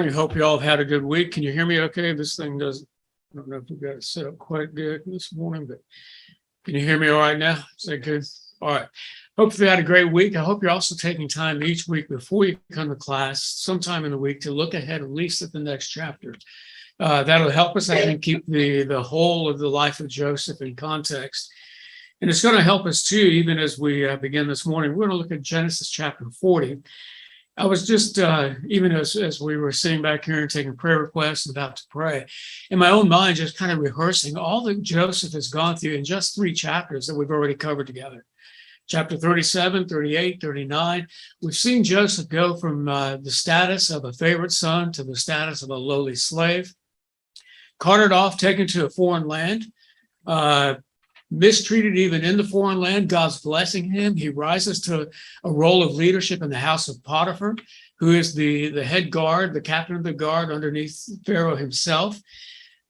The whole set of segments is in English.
morning. Hope you all have had a good week. Can you hear me okay? This thing doesn't, I don't know if we've got it set up quite good this morning, but can you hear me all right now? Is that good? All right. Hope you had a great week. I hope you're also taking time each week before you come to class, sometime in the week, to look ahead at least at the next chapter. That'll help us, I think, keep the whole of the life of Joseph in context. And it's going to help us too, even as we begin this morning. We're going to look at Genesis chapter 40. I was just, even as we were sitting back here and taking prayer requests and about to pray, in my own mind, just kind of rehearsing all that Joseph has gone through in just 3 chapters that we've already covered together. Chapter 37, 38, 39. We've seen Joseph go from the status of a favorite son to the status of a lowly slave, carted off, taken to a foreign land, mistreated even in the foreign land. God's blessing him. He rises to a role of leadership in the house of Potiphar, who is the head guard, the captain of the guard underneath Pharaoh himself.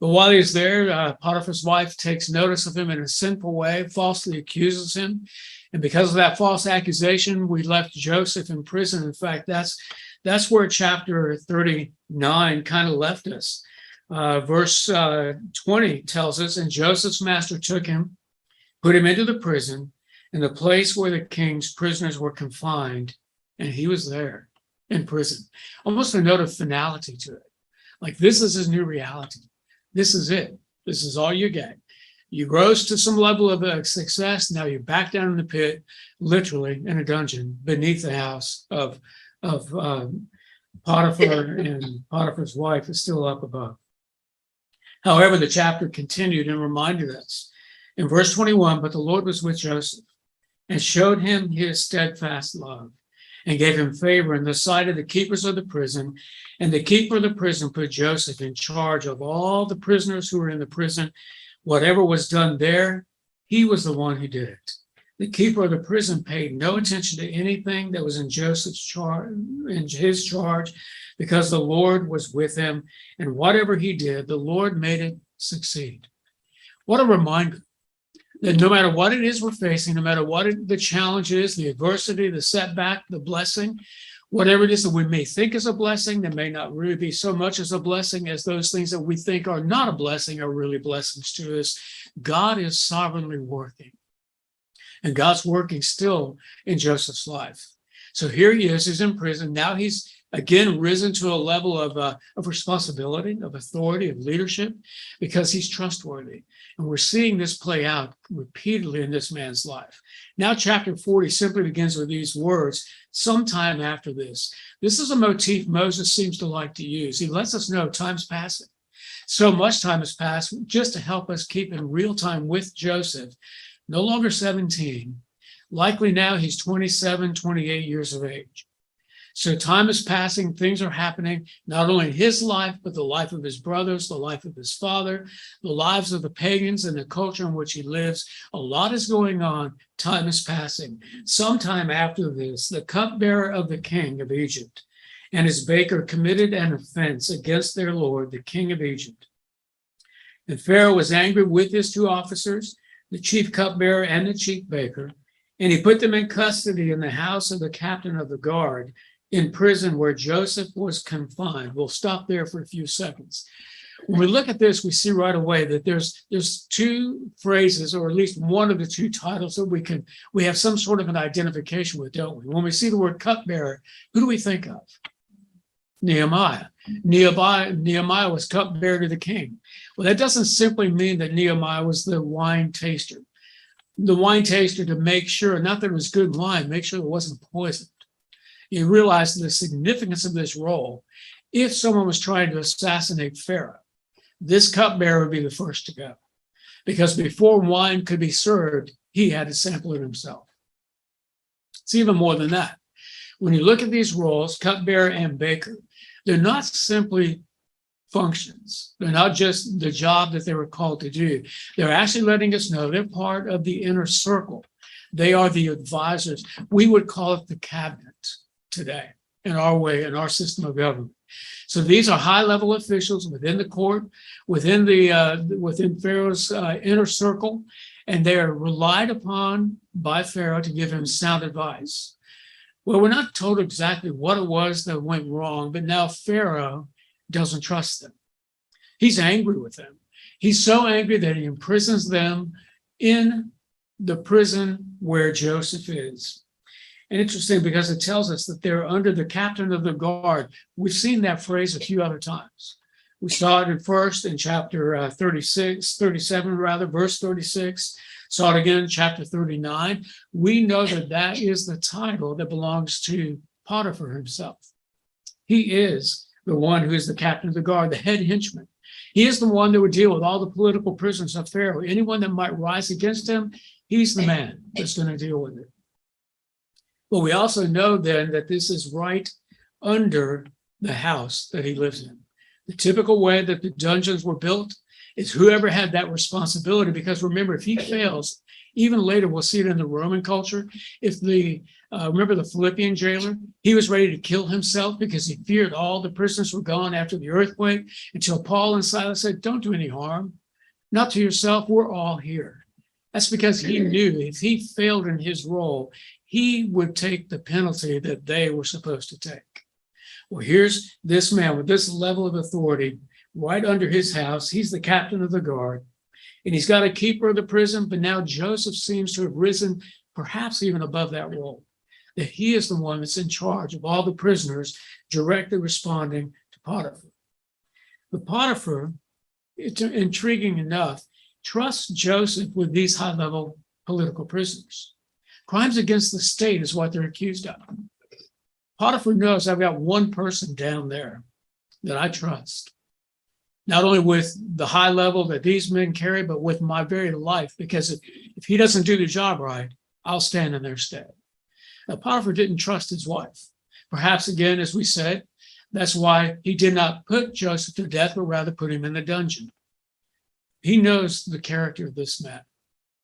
But while he's there, Potiphar's wife takes notice of him in a sinful way, falsely accuses him. And because of that false accusation, we left Joseph in prison. In fact, that's where chapter 39 kind of left us. Verse 20 tells us, and Joseph's master took him, put him into the prison, in the place where the king's prisoners were confined, and he was there in prison. Almost a note of finality to it. Like, this is his new reality. This is it. This is all you get. You rose to some level of success. Now you're back down in the pit, literally in a dungeon beneath the house of Potiphar, and Potiphar's wife is still up above. However, the chapter continued and reminded us in verse 21, but the Lord was with Joseph and showed him his steadfast love and gave him favor in the sight of the keepers of the prison. And the keeper of the prison put Joseph in charge of all the prisoners who were in the prison. Whatever was done there, he was the one who did it. The keeper of the prison paid no attention to anything that was in Joseph's charge, in his charge, because the Lord was with him, and whatever he did, the Lord made it succeed. What a reminder that no matter what it is we're facing, no matter what the challenge is, the adversity, the setback, the blessing, whatever it is that we may think is a blessing, that may not really be so much as a blessing as those things that we think are not a blessing are really blessings to us. God is sovereignly working. And God's working still in Joseph's life. So here he is, he's in prison. Now he's again risen to a level of responsibility, of authority, of leadership, because he's trustworthy. And we're seeing this play out repeatedly in this man's life. Now, chapter 40 simply begins with these words, sometime after this. This is a motif Moses seems to like to use. He lets us know time's passing. So much time has passed just to help us keep in real time with Joseph, no longer 17. Likely now he's 27, 28 years of age. So time is passing, things are happening, not only in his life, but the life of his brothers, the life of his father, the lives of the pagans and the culture in which he lives. A lot is going on. Time is passing. Sometime after this, the cupbearer of the king of Egypt and his baker committed an offense against their lord, the king of Egypt. And Pharaoh was angry with his 2 officers, the chief cupbearer and the chief baker, and he put them in custody in the house of the captain of the guard, in prison where Joseph was confined. We'll stop there for a few seconds. When we look at this, we see right away that there's 2 phrases, or at least one of the 2 titles that we have some sort of an identification with, don't we? When we see the word cupbearer, who do we think of? Nehemiah. Nehemiah was cupbearer to the king. Well, that doesn't simply mean that Nehemiah was the wine taster. The wine taster to make sure, not that it was good wine, make sure it wasn't poisoned. You realize the significance of this role. If someone was trying to assassinate Pharaoh, this cupbearer would be the first to go. Because before wine could be served, he had to sample it himself. It's even more than that. When you look at these roles, cupbearer and baker, they're not simply functions. They're not just the job that they were called to do. They're actually letting us know they're part of the inner circle. They are the advisors. We would call it the cabinet today in our way, in our system of government. So these are high-level officials within the court, within Pharaoh's inner circle, and they are relied upon by Pharaoh to give him sound advice. Well, we're not told exactly what it was that went wrong, but now Pharaoh doesn't trust them. He's angry with them. He's so angry that he imprisons them in the prison where Joseph is. And interesting because it tells us that they're under the captain of the guard. We've seen that phrase a few other times. We saw it first in chapter 37, verse 36. Saw it again in chapter 39. We know that that is the title that belongs to Potiphar himself. He is the one who is the captain of the guard, the head henchman. He is the one that would deal with all the political prisoners of Pharaoh. Anyone that might rise against him, he's the man that's going to deal with it. But we also know then that this is right under the house that he lives in. The typical way that the dungeons were built is whoever had that responsibility, because remember, if he fails, even later, we'll see it in the Roman culture. If remember the Philippian jailer, he was ready to kill himself because he feared all the prisoners were gone after the earthquake, until Paul and Silas said, don't do any harm, not to yourself, we're all here. That's because he knew if he failed in his role, he would take the penalty that they were supposed to take. Well, here's this man with this level of authority right under his house. He's the captain of the guard, and he's got a keeper of the prison, but now Joseph seems to have risen perhaps even above that role, that he is the one that's in charge of all the prisoners, directly responding to Potiphar. But Potiphar, it's intriguing enough, trusts Joseph with these high-level political prisoners. Crimes against the state is what they're accused of. Potiphar knows I've got one person down there that I trust, not only with the high level that these men carry, but with my very life, because if he doesn't do the job right, I'll stand in their stead. Now, Potiphar didn't trust his wife. Perhaps, again, as we said, that's why he did not put Joseph to death, but rather put him in the dungeon. He knows the character of this man.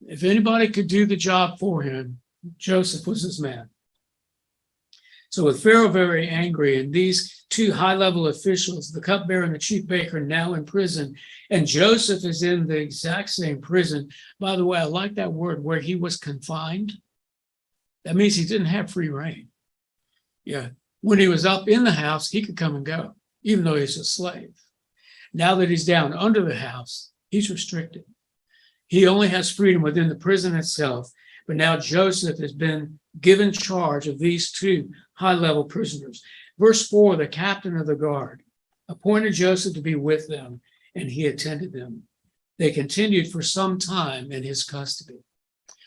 If anybody could do the job for him, Joseph was his man. So with Pharaoh very angry, and these two high-level officials, the cupbearer and the chief baker, now in prison, and Joseph is in the exact same prison. By the way, I like that word, where he was confined. That means he didn't have free reign. Yeah, when he was up in the house, he could come and go, even though he's a slave. Now that he's down under the house, he's restricted. He only has freedom within the prison itself. But now Joseph has been given charge of these two high-level prisoners. Verse 4, the captain of the guard appointed Joseph to be with them, and he attended them. They continued for some time in his custody.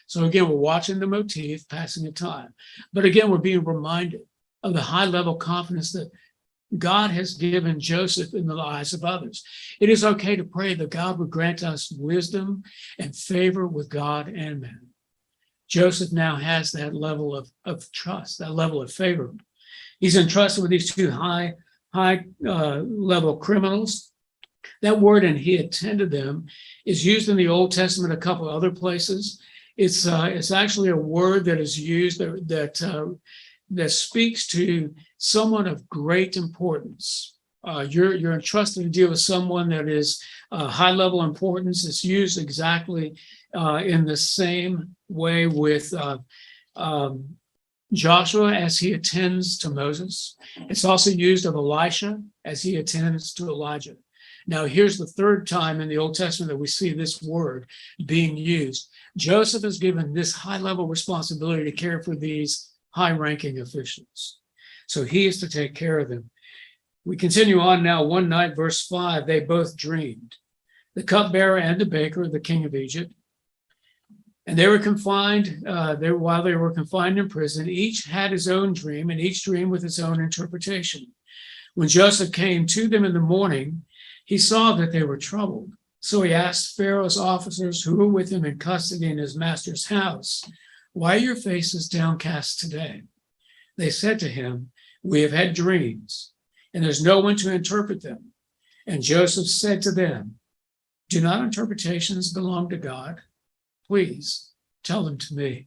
So again, we're watching the motif, passing of time. But again, we're being reminded of the high-level confidence that God has given Joseph in the lives of others. It is okay to pray that God would grant us wisdom and favor with God and man. Joseph now has that level of trust, that level of favor. He's entrusted with these two high level criminals. That word, and he attended them, is used in the Old Testament a couple of other places. It's actually a word that is used that speaks to someone of great importance. You're entrusted to deal with someone that is high level importance. It's used exactly in the same way with Joshua as he attends to Moses. It's also used of Elisha as he attends to Elijah. Now, here's the third time in the Old Testament that we see this word being used. Joseph is given this high-level responsibility to care for these high-ranking officials. So he is to take care of them. We continue on now. One night, verse 5, they both dreamed, the cupbearer and the baker, the king of Egypt. And they were confined, while they were confined in prison, each had his own dream, and each dream with its own interpretation. When Joseph came to them in the morning, he saw that they were troubled. So he asked Pharaoh's officers who were with him in custody in his master's house, "Why are your faces downcast today?" They said to him, "We have had dreams, and there's no one to interpret them." And Joseph said to them, "Do not interpretations belong to God? Please tell them to me."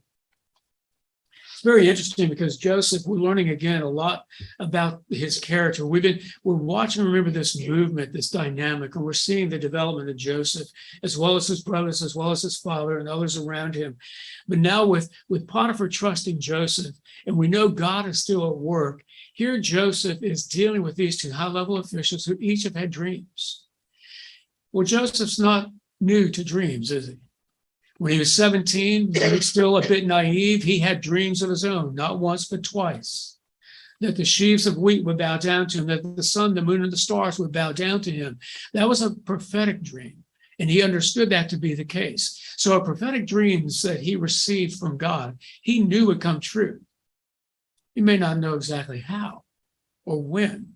It's very interesting because Joseph, we're learning again a lot about his character. We're watching, remember, this movement, this dynamic, and we're seeing the development of Joseph, as well as his brothers, as well as his father and others around him. But now with Potiphar trusting Joseph, and we know God is still at work, Here, Joseph is dealing with these two high-level officials who each have had dreams. Well, Joseph's not new to dreams, is he? When he was 17, he was still a bit naive. He had dreams of his own, not once, but twice. That the sheaves of wheat would bow down to him, that the sun, the moon, and the stars would bow down to him. That was a prophetic dream, and he understood that to be the case. So a prophetic dreams that he received from God, he knew would come true. He may not know exactly how or when.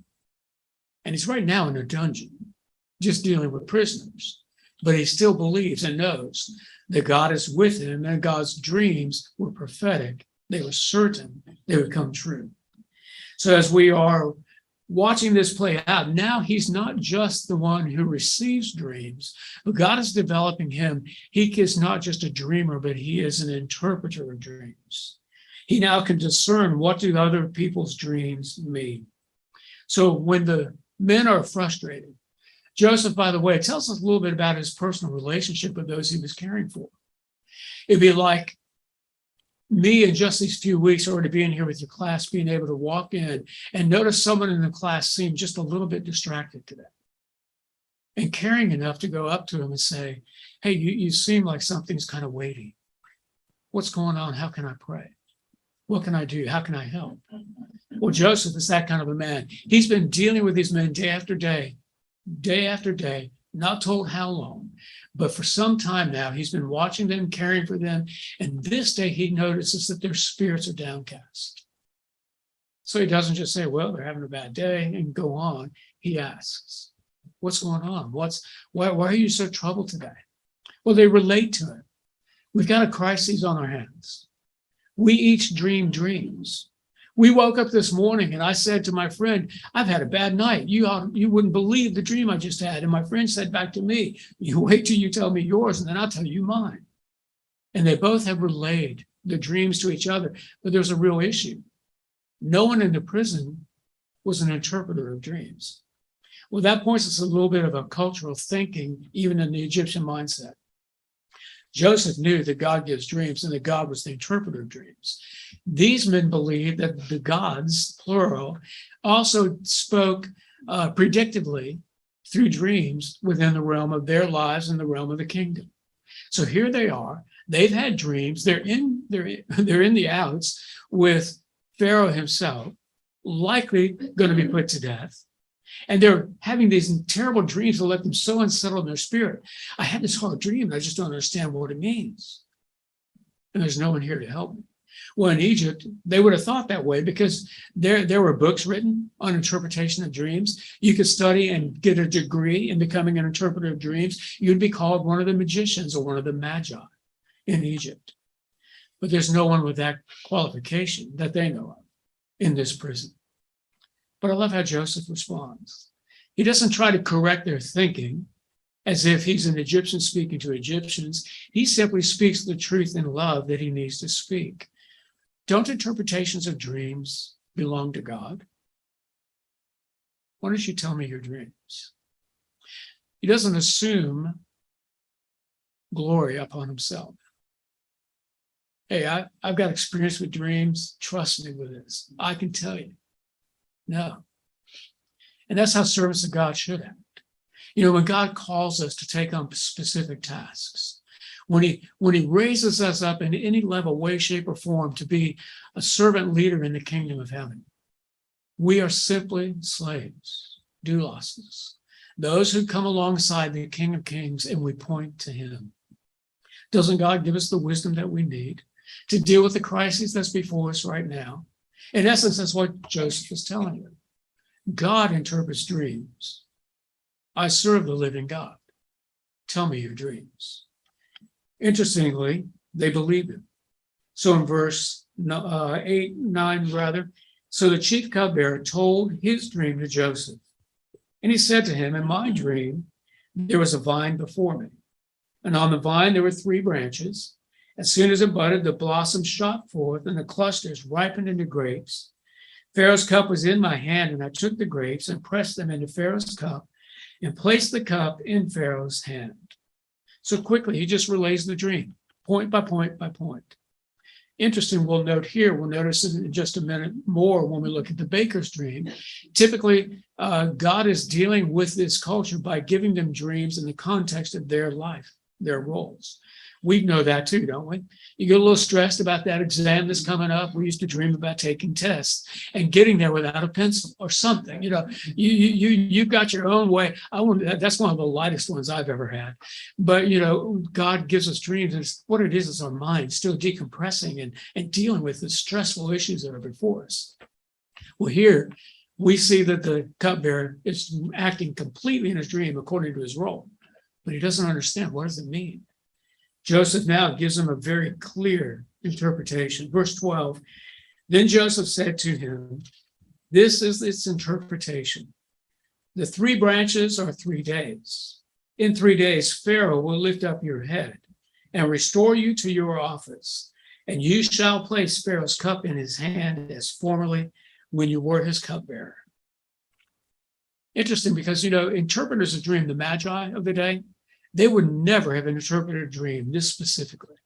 And he's right now in a dungeon, just dealing with prisoners. But he still believes and knows that God is with him, and God's dreams were prophetic. They were certain they would come true. So as we are watching this play out, now he's not just the one who receives dreams, but God is developing him. He is not just a dreamer, but he is an interpreter of dreams. He now can discern what do other people's dreams mean. So when the men are frustrated, Joseph, by the way, tells us a little bit about his personal relationship with those he was caring for. It'd be like me in just these few weeks already being here with your class, being able to walk in and notice someone in the class seemed just a little bit distracted today. And caring enough to go up to him and say, hey, you seem like something's kind of weighty. What's going on? How can I pray? What can I do? How can I help? Well, Joseph is that kind of a man. He's been dealing with these men day after day, not told how long, but for some time now, he's been watching them, caring for them. And this day he notices that their spirits are downcast. So he doesn't just say, well, they're having a bad day and go on. He asks, what's going on? Why are you so troubled today? Well, they relate to it. We've got a crisis on our hands. We each dream dreams. We woke up this morning and I said to my friend, I've had a bad night. You wouldn't believe the dream I just had. And my friend said back to me, you wait till you tell me yours and then I'll tell you mine. And they both have relayed the dreams to each other, but there's a real issue. No one in the prison was an interpreter of dreams. Well, that points us a little bit of a cultural thinking, even in the Egyptian mindset. Joseph knew that God gives dreams and that God was the interpreter of dreams. These men believed that the gods, plural, also spoke predictively through dreams within the realm of their lives and the realm of the kingdom. So here they are. They've had dreams. They're in the outs with Pharaoh himself, likely going to be put to death. And they're having these terrible dreams that let them so unsettled in their spirit. I had this hard dream, and I just don't understand what it means. And there's no one here to help me. Well, in Egypt, they would have thought that way because there were books written on interpretation of dreams. You could study and get a degree in becoming an interpreter of dreams. You'd be called one of the magicians or one of the magi in Egypt. But there's no one with that qualification that they know of in this prison. But I love how Joseph responds. He doesn't try to correct their thinking as if he's an Egyptian speaking to Egyptians. He simply speaks the truth in love that he needs to speak. Don't interpretations of dreams belong to God? Why don't you tell me your dreams? He doesn't assume glory upon himself. Hey, I've got experience with dreams. Trust me with this. I can tell you. No. And that's how servants of God should act. You know, when God calls us to take on specific tasks, when he raises us up in any level, way, shape, or form to be a servant leader in the kingdom of heaven, we are simply slaves, doulos, those who come alongside the King of Kings and we point to him. Doesn't God give us the wisdom that we need to deal with the crisis that's before us right now? In essence, that's what Joseph is telling you. God interprets dreams. I serve the living God. Tell me your dreams. Interestingly, they believed him. So in verse 9, so the chief cupbearer told his dream to Joseph. And he said to him, in my dream, there was a vine before me. And on the vine, there were 3 branches. As soon as it budded, the blossoms shot forth and the clusters ripened into grapes. Pharaoh's cup was in my hand, and I took the grapes and pressed them into Pharaoh's cup and placed the cup in Pharaoh's hand. So quickly, he just relays the dream, point by point by point. interesting, we'll notice it in just a minute more when we look at the baker's dream. Typically, God is dealing with this culture by giving them dreams in the context of their life, their roles. We know that too, don't we? You get a little stressed about that exam that's coming up. We used to dream about taking tests and getting there without a pencil or something. You've got your own way. That's one of the lightest ones I've ever had. But God gives us dreams, and what it is our mind still decompressing and dealing with the stressful issues that are before us. Well, here we see that the cupbearer is acting completely in his dream according to his role, but he doesn't understand. What does it mean? Joseph now gives him a very clear interpretation. Verse 12, then Joseph said to him, this is its interpretation. The 3 branches are 3 days. In 3 days, Pharaoh will lift up your head and restore you to your office, and you shall place Pharaoh's cup in his hand as formerly when you were his cupbearer. Interesting, because, interpreters of dream, the magi of the day, they would never have interpreted a dream this specifically.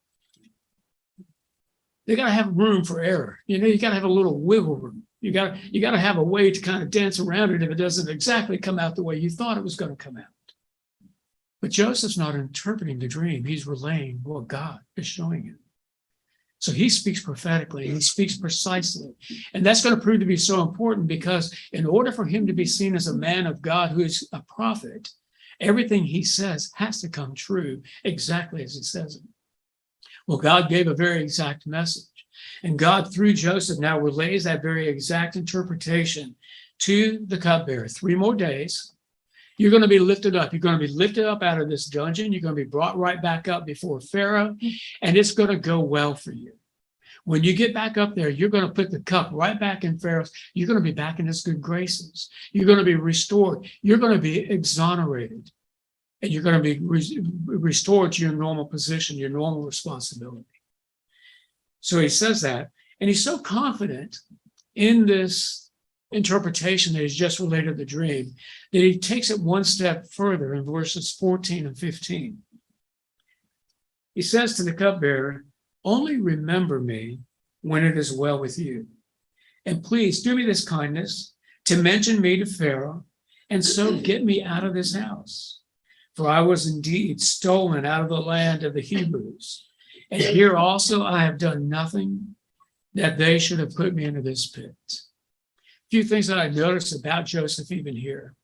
They got to have room for error. You got to have a little wiggle room. You got to have a way to kind of dance around it if it doesn't exactly come out the way you thought it was going to come out. But Joseph's not interpreting the dream. He's relaying what God is showing him. So he speaks prophetically, he speaks precisely. And that's going to prove to be so important, because in order for him to be seen as a man of God who is a prophet, everything he says has to come true exactly as he says it. Well, God gave a very exact message, and God, through Joseph, now relays that very exact interpretation to the cupbearer. 3 more days, you're going to be lifted up. You're going to be lifted up out of this dungeon. You're going to be brought right back up before Pharaoh, and it's going to go well for you. When you get back up there, you're going to put the cup right back in Pharaoh's. You're going to be back in his good graces. You're going to be restored. You're going to be exonerated. And you're going to be restored to your normal position, your normal responsibility. So he says that. And he's so confident in this interpretation that he's just related the dream that he takes it one step further in verses 14 and 15. He says to the cupbearer, only remember me when it is well with you. And please do me this kindness to mention me to Pharaoh, and so get me out of this house. For I was indeed stolen out of the land of the Hebrews. And here also I have done nothing that they should have put me into this pit. A few things that I noticed about Joseph even here.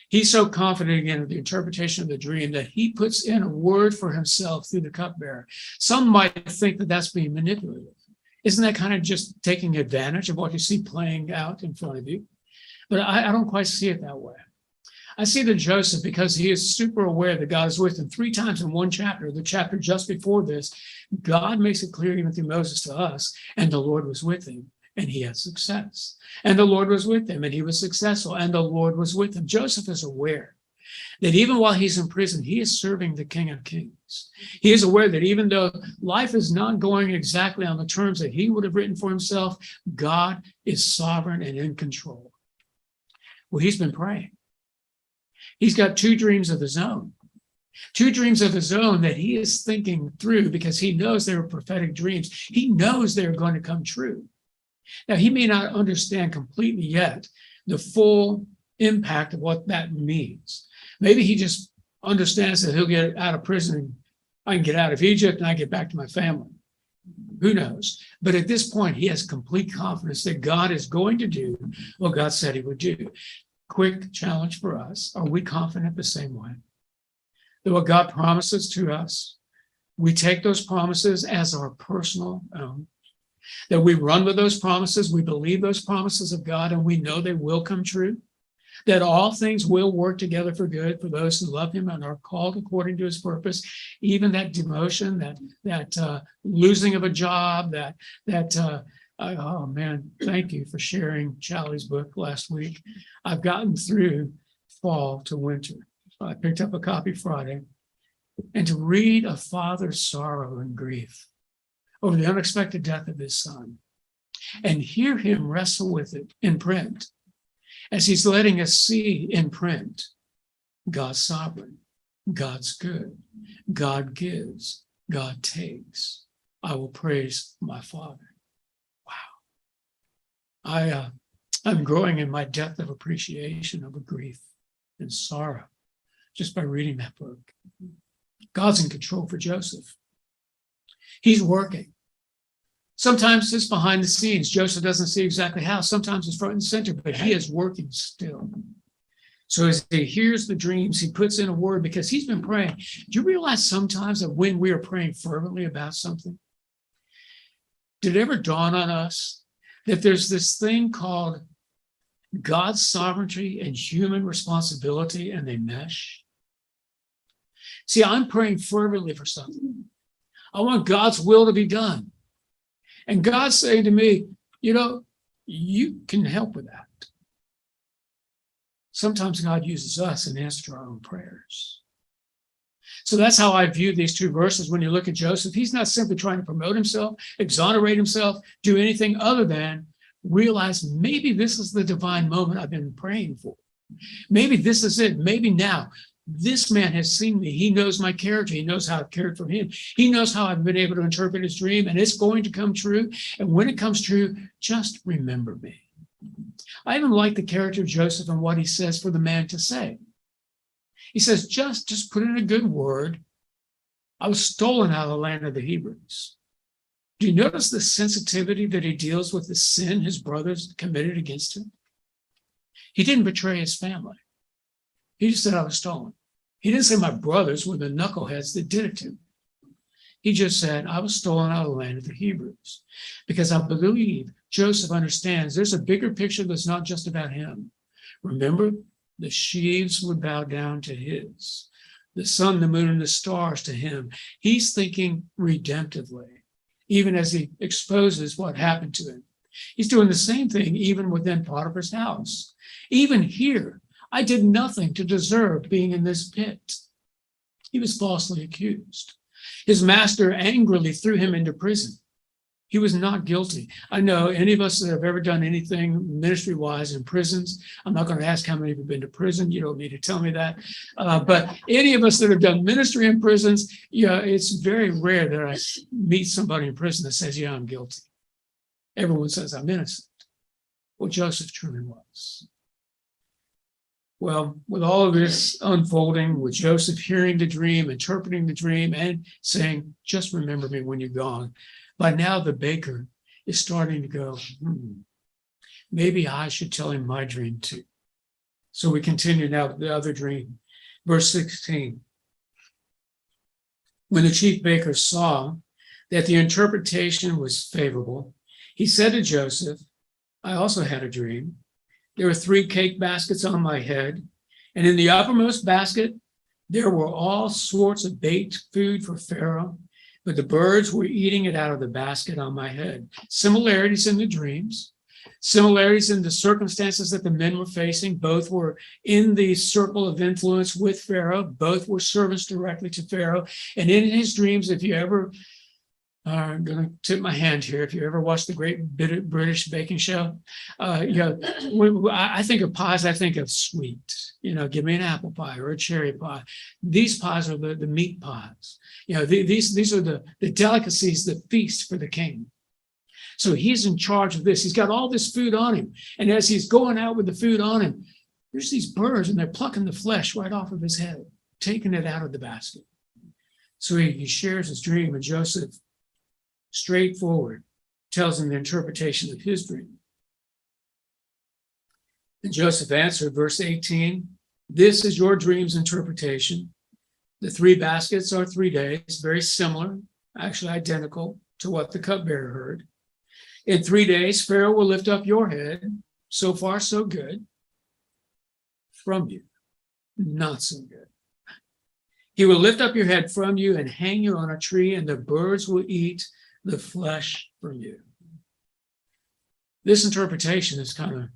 He's so confident again of the interpretation of the dream that he puts in a word for himself through the cupbearer. Some might think that that's being manipulative. Isn't that kind of just taking advantage of what you see playing out in front of you? But I don't quite see it that way. I see that Joseph, because he is super aware that God is with him 3 times in one chapter, the chapter just before this, God makes it clear even through Moses to us, and the Lord was with him. And he had success. And the Lord was with him, and he was successful, and the Lord was with him. Joseph is aware that even while he's in prison, he is serving the King of Kings. He is aware that even though life is not going exactly on the terms that he would have written for himself, God is sovereign and in control. Well, he's been praying. He's got 2 dreams of his own. 2 dreams of his own that he is thinking through, because he knows they were prophetic dreams. He knows they're going to come true. Now, he may not understand completely yet the full impact of what that means. Maybe he just understands that he'll get out of prison. I can get out of Egypt and I get back to my family. Who knows? But at this point, he has complete confidence that God is going to do what God said he would do. Quick challenge for us. Are we confident the same way? That what God promises to us, we take those promises as our personal own. That we run with those promises, we believe those promises of God, and we know they will come true. That all things will work together for good for those who love him and are called according to his purpose. Even that demotion, that losing of a job, oh man, thank you for sharing Charlie's book last week. I've gotten through fall to winter. I picked up a copy Friday, and to read a father's sorrow and grief over the unexpected death of his son, and hear him wrestle with it in print, as he's letting us see in print, God's sovereign, God's good, God gives, God takes, I will praise my Father. Wow. I'm growing in my depth of appreciation over grief and sorrow just by reading that book. God's in control for Joseph. He's working. Sometimes it's behind the scenes. Joseph doesn't see exactly how. Sometimes it's front and center, but he is working still. So as he hears the dreams, he puts in a word because he's been praying. Do you realize sometimes that when we are praying fervently about something, did it ever dawn on us that there's this thing called God's sovereignty and human responsibility, and they mesh? See, I'm praying fervently for something. I want God's will to be done. And God's saying to me, you can help with that. Sometimes God uses us in answer to our own prayers. So that's how I view these two verses. When you look at Joseph, he's not simply trying to promote himself, exonerate himself, do anything other than realize maybe this is the divine moment I've been praying for. Maybe this is it. Maybe now this man has seen me. He knows my character. He knows how I've cared for him. He knows how I've been able to interpret his dream, and it's going to come true. And when it comes true, just remember me. I even like the character of Joseph and what he says for the man to say. He says, just put in a good word. I was stolen out of the land of the Hebrews. Do you notice the sensitivity that he deals with the sin his brothers committed against him? He didn't betray his family. He just said, I was stolen. He didn't say my brothers were the knuckleheads that did it to me. He just said, I was stolen out of the land of the Hebrews. Because I believe Joseph understands there's a bigger picture that's not just about him. Remember, the sheaves would bow down to his, the sun, the moon, and the stars to him. He's thinking redemptively, even as he exposes what happened to him. He's doing the same thing even within Potiphar's house. Even here, I did nothing to deserve being in this pit. He was falsely accused. His master angrily threw him into prison. He was not guilty. I know any of us that have ever done anything ministry-wise in prisons, I'm not going to ask how many of you have been to prison. You don't need to tell me that. But any of us that have done ministry in prisons, it's very rare that I meet somebody in prison that says, yeah, I'm guilty. Everyone says I'm innocent. Well, Joseph truly was. Well, with all of this unfolding, with Joseph hearing the dream, interpreting the dream, and saying, just remember me when you're gone, by now the baker is starting to go, maybe I should tell him my dream too. So we continue now with the other dream. Verse 16. When the chief baker saw that the interpretation was favorable, he said to Joseph, I also had a dream. There were 3 cake baskets on my head, and in the uppermost basket, there were all sorts of baked food for Pharaoh, but the birds were eating it out of the basket on my head. Similarities in the dreams, similarities in the circumstances that the men were facing. Both were in the circle of influence with Pharaoh. Both were servants directly to Pharaoh. And in his dreams, if you ever I'm going to tip my hand here. If you ever watched the Great British Baking Show, I think of pies, I think of sweet. Give me an apple pie or a cherry pie. These pies are the meat pies. These are the delicacies that feast for the king. So he's in charge of this. He's got all this food on him. And as he's going out with the food on him, there's these birds and they're plucking the flesh right off of his head, taking it out of the basket. So he shares his dream, and Joseph, straightforward, tells him the interpretation of his dream. And Joseph answered, verse 18, this is your dream's interpretation. The 3 baskets are 3 days, very similar, actually identical to what the cupbearer heard. In 3 days, Pharaoh will lift up your head. So far, so good. From you, not so good. He will lift up your head from you and hang you on a tree, and the birds will eat the flesh from you. This interpretation is kind of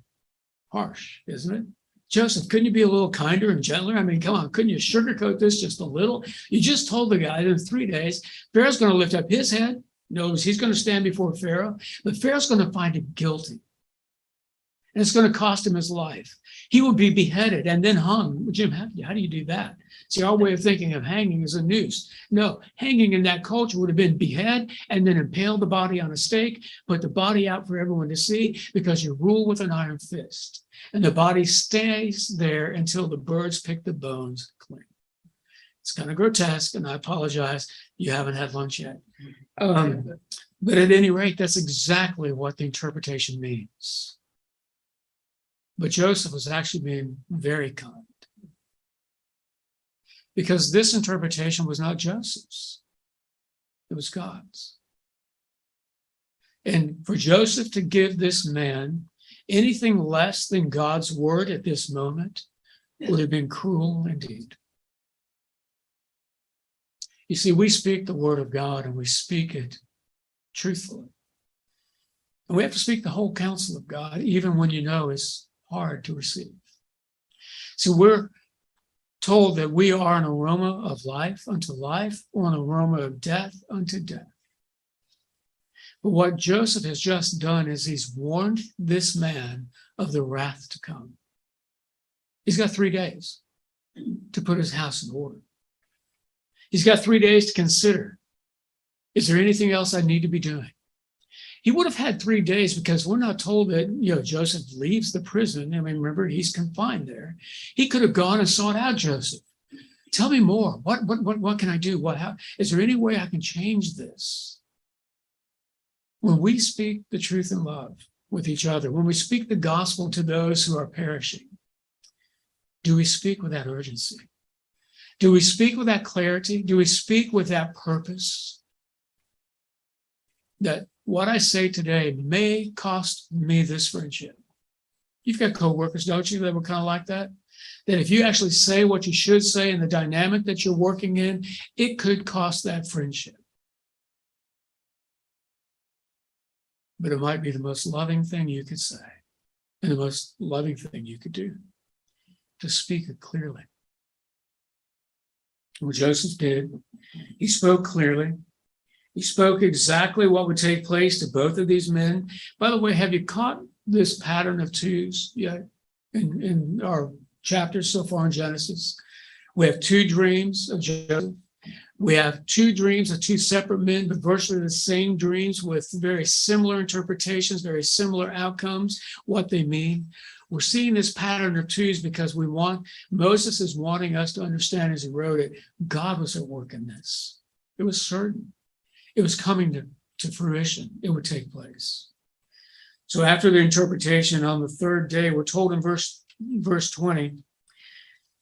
harsh, isn't it? Joseph, couldn't you be a little kinder and gentler? I mean, come on, couldn't you sugarcoat this just a little? You just told the guy that in 3 days, Pharaoh's going to lift up his head. Notice he's going to stand before Pharaoh, but Pharaoh's going to find him guilty. And it's going to cost him his life. He will be beheaded and then hung. Jim, how do you do that? See, our way of thinking of hanging is a noose. No, hanging in that culture would have been behead and then impale the body on a stake, put the body out for everyone to see, because you rule with an iron fist. And the body stays there until the birds pick the bones clean. It's kind of grotesque, and I apologize. You haven't had lunch yet. But at any rate, that's exactly what the interpretation means. But Joseph was actually being very kind, because this interpretation was not Joseph's, it was God's. And for Joseph to give this man anything less than God's word at this moment would have been cruel indeed. You see, we speak the word of God, and we speak it truthfully. And we have to speak the whole counsel of God, even when you know it's hard to receive. So we're told that we are an aroma of life unto life, or an aroma of death unto death. But what Joseph has just done is he's warned this man of the wrath to come. He's got 3 days to put his house in order. He's got 3 days to consider, is there anything else I need to be doing? He would have had 3 days, because we're not told that, Joseph leaves the prison. I mean, remember, he's confined there. He could have gone and sought out Joseph. Tell me more. What can I do? Is there any way I can change this? When we speak the truth in love with each other, when we speak the gospel to those who are perishing, do we speak with that urgency? Do we speak with that clarity? Do we speak with that purpose? That what I say today may cost me this friendship. You've got coworkers, don't you, that were kind of like that? That if you actually say what you should say in the dynamic that you're working in, it could cost that friendship. But it might be the most loving thing you could say, and the most loving thing you could do, to speak it clearly. What Joseph did, he spoke clearly. He spoke exactly what would take place to both of these men. By the way, have you caught this pattern of twos yet in our chapters so far in Genesis? We have 2 dreams of Joseph. We have 2 dreams of 2 separate men, but virtually the same dreams with very similar interpretations, very similar outcomes, what they mean. We're seeing this pattern of twos because Moses is wanting us to understand, as he wrote it, God was at work in this. It was certain. It was coming to fruition. It would take place. So after the interpretation on the 3rd day, we're told in verse 20,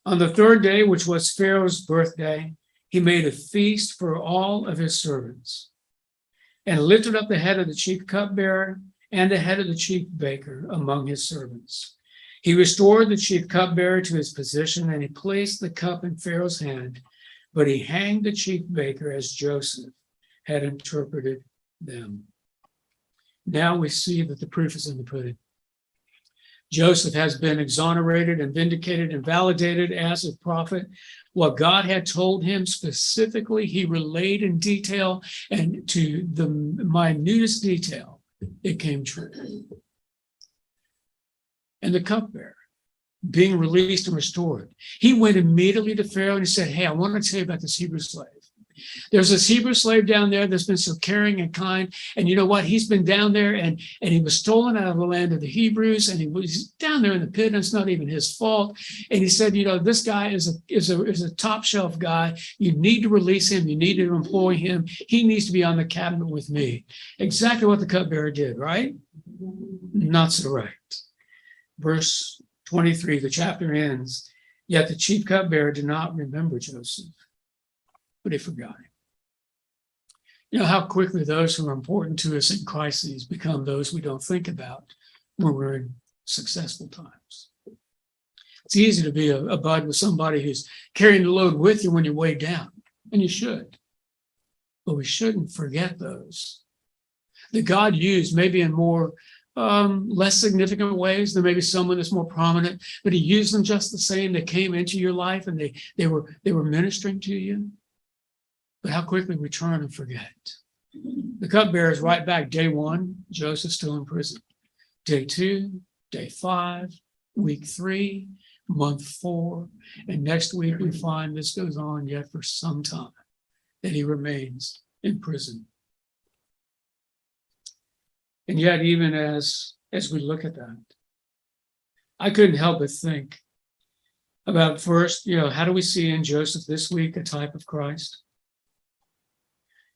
on the 3rd day, which was Pharaoh's birthday, he made a feast for all of his servants, and lifted up the head of the chief cupbearer and the head of the chief baker among his servants. He restored the chief cupbearer to his position, and he placed the cup in Pharaoh's hand, but he hanged the chief baker as Joseph had interpreted them. Now we see that the proof is in the pudding. Joseph has been exonerated and vindicated and validated as a prophet. What God had told him specifically, he relayed in detail, and to the minutest detail, it came true. And the cupbearer, being released and restored, he went immediately to Pharaoh and he said, hey, I want to tell you about this Hebrew slave. There's this Hebrew slave down there that's been so caring and kind. And you know what? He's been down there and he was stolen out of the land of the Hebrews, and he was down there in the pit, and it's not even his fault. And he said, this guy is a top shelf guy. You need to release him. You need to employ him. He needs to be on the cabinet with me. Exactly what the cupbearer did, right? Not so right. Verse 23, the chapter ends, yet the chief cupbearer did not remember Joseph, but he forgot him. You know how quickly those who are important to us in crises become those we don't think about when we're in successful times. It's easy to be a bud with somebody who's carrying the load with you when you're weighed down, and you should. But we shouldn't forget those that God used, maybe in more less significant ways than maybe someone that's more prominent, but he used them just the same. They came into your life and they were ministering to you. But how quickly we turn and forget. The cupbearer is right back. Day 1, Joseph's still in prison. Day 2, day 5, week 3, month 4, and next week we find this goes on yet for some time, that he remains in prison. And yet, even as we look at that, I couldn't help but think about first, how do we see in Joseph this week a type of Christ?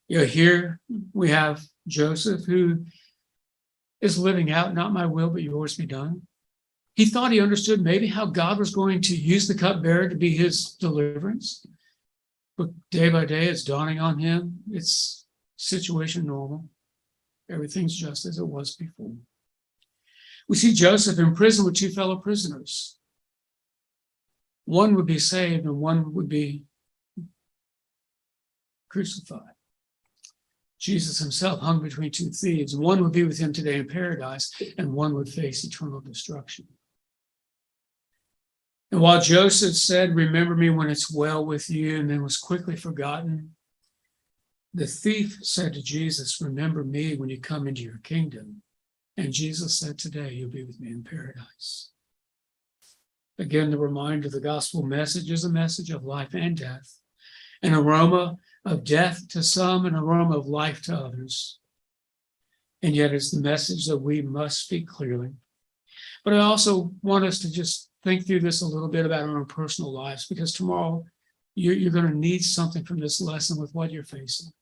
Here we have Joseph who is living out, not my will, but yours be done. He thought he understood maybe how God was going to use the cupbearer to be his deliverance. But day by day, it's dawning on him. It's situation normal. Everything's just as it was before. We see Joseph in prison with 2 fellow prisoners. One would be saved and one would be crucified. Jesus himself hung between 2 thieves. One would be with him today in paradise, and one would face eternal destruction. And while Joseph said, "Remember me when it's well with you," and then was quickly forgotten, the thief said to Jesus, "Remember me when you come into your kingdom." And Jesus said, "Today you'll be with me in paradise." Again, the reminder, the gospel message is a message of life and death, an aroma of death to some, an aroma of life to others. And yet it's the message that we must speak clearly. But I also want us to just think through this a little bit about our own personal lives, because tomorrow you're going to need something from this lesson with what you're facing.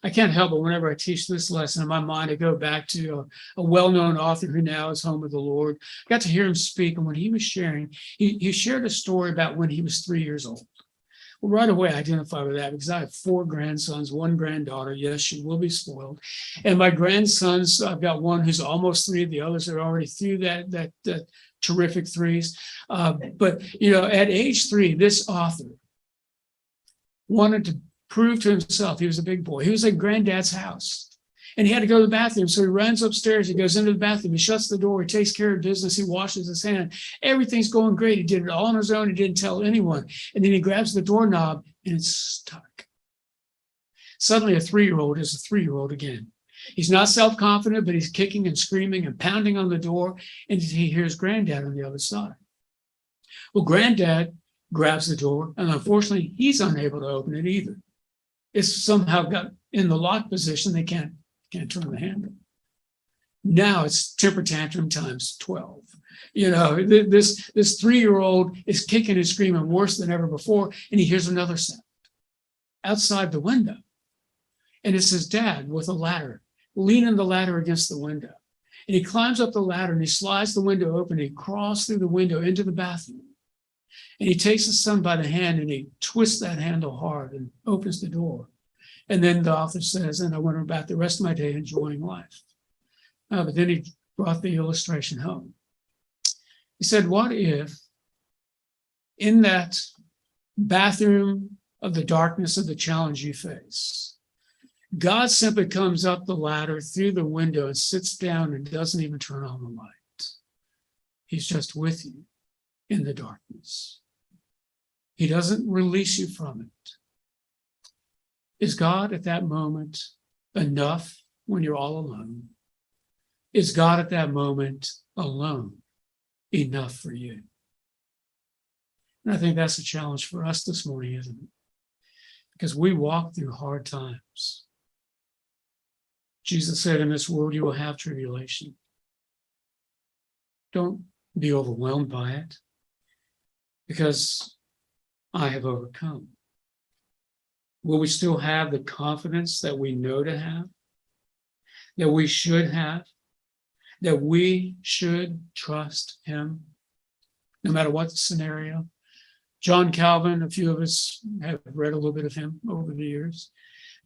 I can't help but whenever I teach this lesson, in my mind, I go back to a well-known author who now is home with the Lord. I got to hear him speak, and when he was sharing, he shared a story about when he was 3 years old. Well, right away, I identify with that because I have 4 grandsons, 1 granddaughter. Yes, she will be spoiled. And my grandsons, I've got one who's almost 3. The others are already through that terrific 3s. But at age 3, this author wanted to prove to himself he was a big boy. He was at granddad's house, and he had to go to the bathroom. So he runs upstairs. He goes into the bathroom. He shuts the door. He takes care of business. He washes his hand. Everything's going great. He did it all on his own. He didn't tell anyone. And then he grabs the doorknob, and it's stuck. Suddenly, a 3-year-old is a 3-year-old again. He's not self-confident, but he's kicking and screaming and pounding on the door, and he hears Granddad on the other side. Well, Granddad grabs the door, and unfortunately, he's unable to open it either. It's somehow got in the lock position. They can't turn the handle. Now it's temper tantrum times 12. This 3-year-old is kicking and screaming worse than ever before, and he hears another sound outside the window. And it's his dad with a ladder, leaning the ladder against the window. And he climbs up the ladder and he slides the window open. And he crawls through the window into the bathroom. And he takes his son by the hand and he twists that handle hard and opens the door. And then the author says, "And I went about the rest of my day enjoying life." But then he brought the illustration home. He said, what if in that bathroom of the darkness of the challenge you face, God simply comes up the ladder through the window and sits down and doesn't even turn on the light. He's just with you in the darkness. He doesn't release you from it. Is God at that moment enough when you're all alone? Is God at that moment alone enough for you? And I think that's a challenge for us this morning, isn't it? Because we walk through hard times. Jesus said, "In this world you will have tribulation." Don't be overwhelmed by it, because I have overcome. Will we still have the confidence that we know to have, that we should have, that we should trust him, no matter what the scenario? John Calvin, a few of us have read a little bit of him over the years.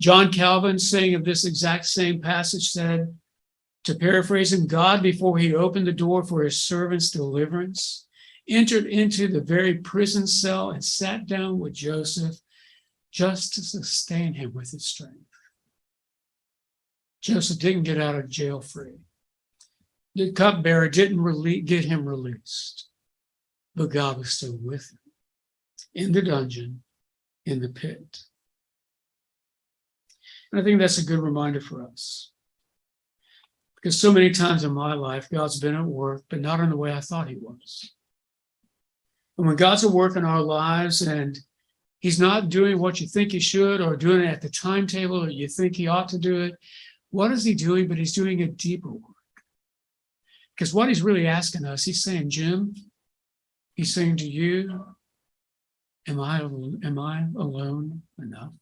John Calvin, saying of this exact same passage, said, to paraphrase him, God, before he opened the door for his servant's deliverance, entered into the very prison cell and sat down with Joseph just to sustain him with his strength. Joseph didn't get out of jail free. The cupbearer didn't get him released, but God was still with him in the dungeon, in the pit. And I think that's a good reminder for us. Because so many times in my life, God's been at work, but not in the way I thought he was. And when God's at work in our lives and he's not doing what you think he should or doing it at the timetable that you think he ought to do it, what is he doing? But he's doing a deeper work. Because what he's really asking us, he's saying, Jim, he's saying to you, am I alone enough?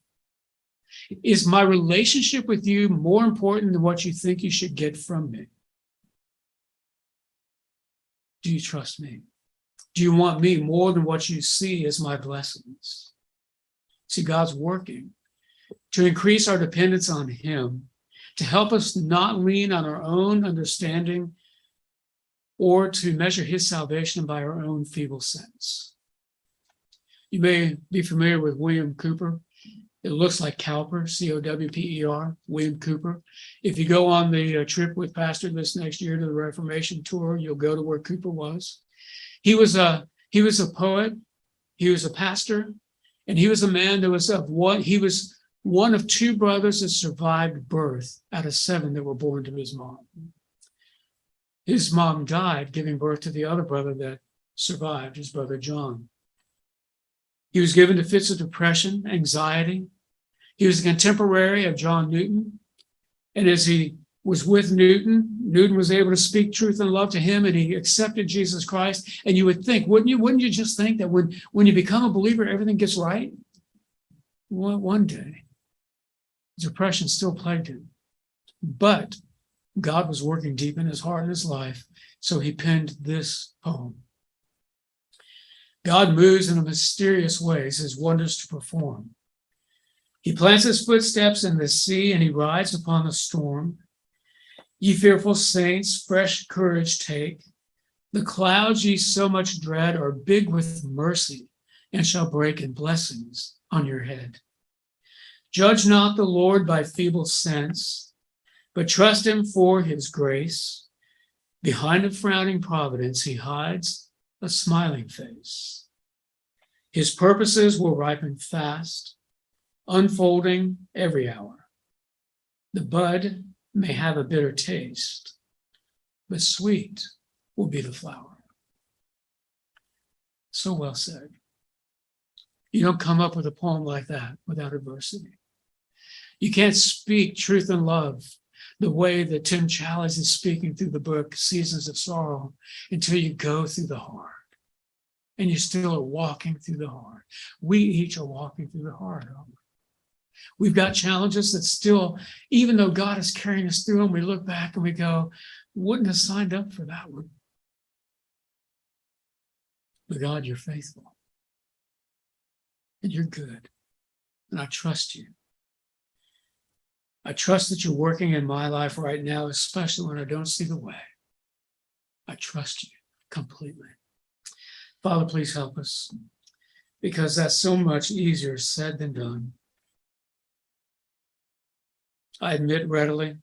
Is my relationship with you more important than what you think you should get from me? Do you trust me? Do you want me more than what you see as my blessings? See, God's working to increase our dependence on him, to help us not lean on our own understanding or to measure his salvation by our own feeble sense. You may be familiar with William Cowper. It looks like Cowper, C-O-W-P-E-R, William Cowper. If you go on the trip with Pastor this next year to the Reformation tour, you'll go to where Cowper was. He was a poet, he was a pastor, and he was a man that was he was one of two brothers that survived birth out of 7 that were born to his mom. His mom died giving birth to the other brother that survived, his brother John. He was given to fits of depression, anxiety. He was a contemporary of John Newton. And as he was with Newton, Newton was able to speak truth and love to him, and he accepted Jesus Christ. And you would think, wouldn't you just think that when you become a believer, everything gets right? Well, one day, depression still plagued him. But God was working deep in his heart and his life, so he penned this poem. God moves in mysterious ways, his wonders to perform. He plants his footsteps in the sea, and he rides upon the storm. Ye fearful saints, fresh courage take. The clouds ye so much dread are big with mercy, and shall break in blessings on your head. Judge not the Lord by feeble sense, but trust him for his grace. Behind a frowning providence, he hides a smiling face. His purposes will ripen fast, unfolding every hour. The bud may have a bitter taste, but sweet will be the flower. So well said. You don't come up with a poem like that without adversity. You can't speak truth and love the way that Tim Challies is speaking through the book Seasons of Sorrow until you go through the hard. And you still are walking through the hard. We each are walking through the hard. We've got challenges that still, even though God is carrying us through them, we look back and we go, wouldn't have signed up for that one. But God, you're faithful. And you're good. And I trust you. I trust that you're working in my life right now, especially when I don't see the way. I trust you completely. Father, please help us, because that's so much easier said than done. I admit readily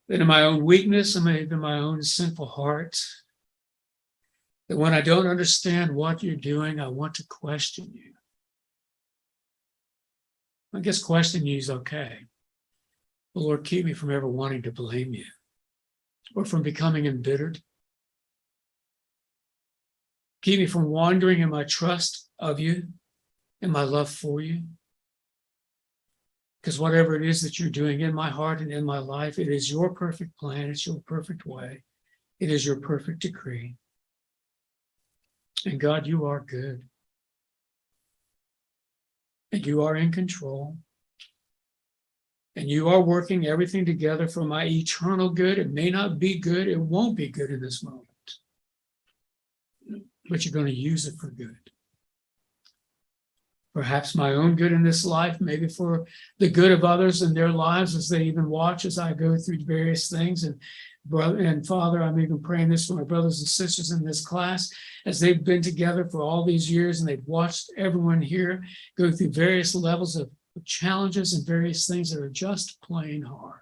that in my own weakness and maybe in my own sinful heart, that when I don't understand what you're doing, I want to question you. I guess questioning you is okay. But Lord, keep me from ever wanting to blame you or from becoming embittered. Keep me from wandering in my trust of you and my love for you. Because whatever it is that you're doing in my heart and in my life, it is your perfect plan. It's your perfect way. It is your perfect decree. And God, you are good. And you are in control. And you are working everything together for my eternal good. It may not be good. It won't be good in this moment. But you're going to use it for good. Perhaps my own good in this life, maybe for the good of others in their lives as they even watch as I go through various things. And brother and Father, I'm even praying this for my brothers and sisters in this class as they've been together for all these years and they've watched everyone here go through various levels of challenges and various things that are just plain hard.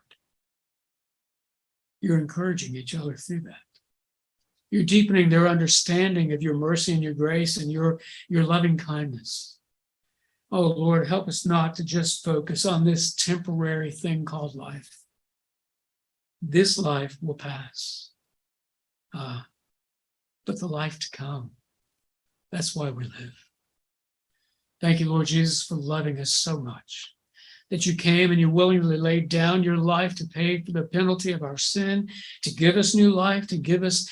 You're encouraging each other through that. You're deepening their understanding of your mercy and your grace and your loving kindness. Oh, Lord, help us not to just focus on this temporary thing called life, This life will pass, but the life to come, that's why we live. Thank you, Lord Jesus, for loving us so much, that you came and you willingly laid down your life to pay for the penalty of our sin, to give us new life, to give us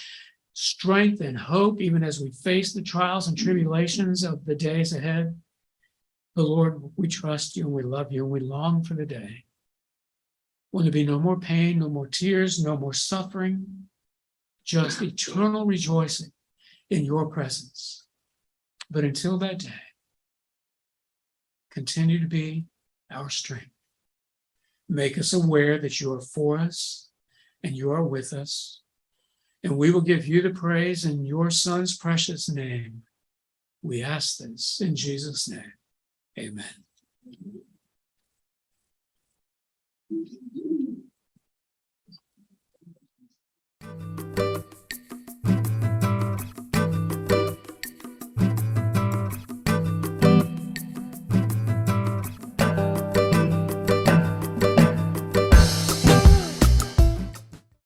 strength and hope, even as we face the trials and tribulations of the days ahead. But Lord, we trust you and we love you and we long for the day when there be no more pain, no more tears, no more suffering, just eternal rejoicing in your presence. But until that day, continue to be our strength. Make us aware that you are for us and you are with us. And we will give you the praise in your Son's precious name. We ask this in Jesus' name. Amen.